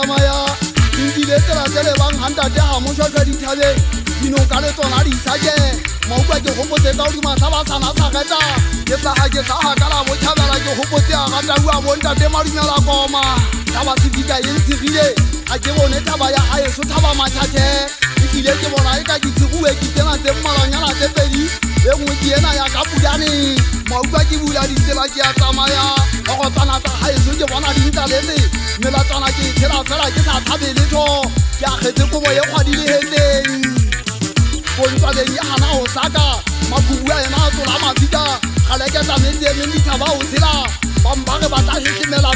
Maya, in the letter of the Van Hunter, Hamusha, you know, Caletonari Saje, Mauka, Hopote, Savasana Sagata, Yetaha, Gala, Wotava, Hopotea, Randa, Wanda, Demarina Goma, Tavasika, Yensivile, I give on it, I should have a matate, if you let the one I got you to who again, the Malana, the Belly, then with the Kapudani, Mauka, Gula, Maya, or Tanata, I should have one of the Melatana Tela get out of the little Yakako way of what he hating. Ponta Yana Osaka, Makuya and Autolama Vita, Halagata Minita Bausila, Bombagabata Himela,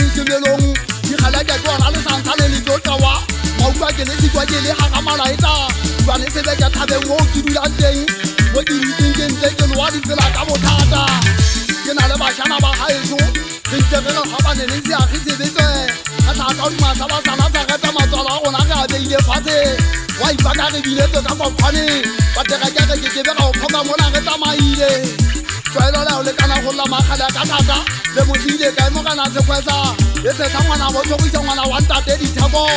Himmelong, Halaga Santana Ligotawa, Mauka Gelesi Hakamalaita, Vanessa Gata walk to do that thing. What do you think in taking what is like Abotata? You know, Bashana Haizu. Intervenant Haban and India, his editor. I thought my Savasana, on a day party. Why Bagari let the cup of honey? But the Ragaka gave out Pogamona Maide. Try to allow the Canahola Mahada, the Muside, Gamana Sequesa. Yes, someone I was always on I want that Eddie Tabo.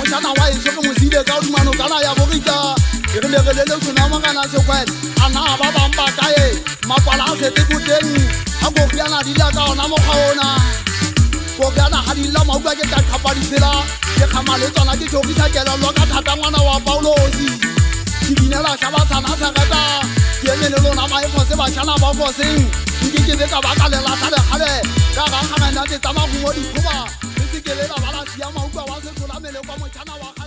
Mushana, why is the Muside, Gautman, Ganaya Borita? Even the little Namagana Sequet, and now Bamba Kaye, Mapala said the good day. Abokiana Dilaga Namohaona Bokiana Hadila Mauga Capadilla, the Kamaletona Gitokita, Lokatamana Paulosi, Tivinella Shabasana Sagata, Yemelona, my Fosebashana Bosing, Gigi Bakala Hale, Gaga Hamana, the Tamamu Kuba, the Sikela Valasia Mauga was a Kulamelo Tanawa.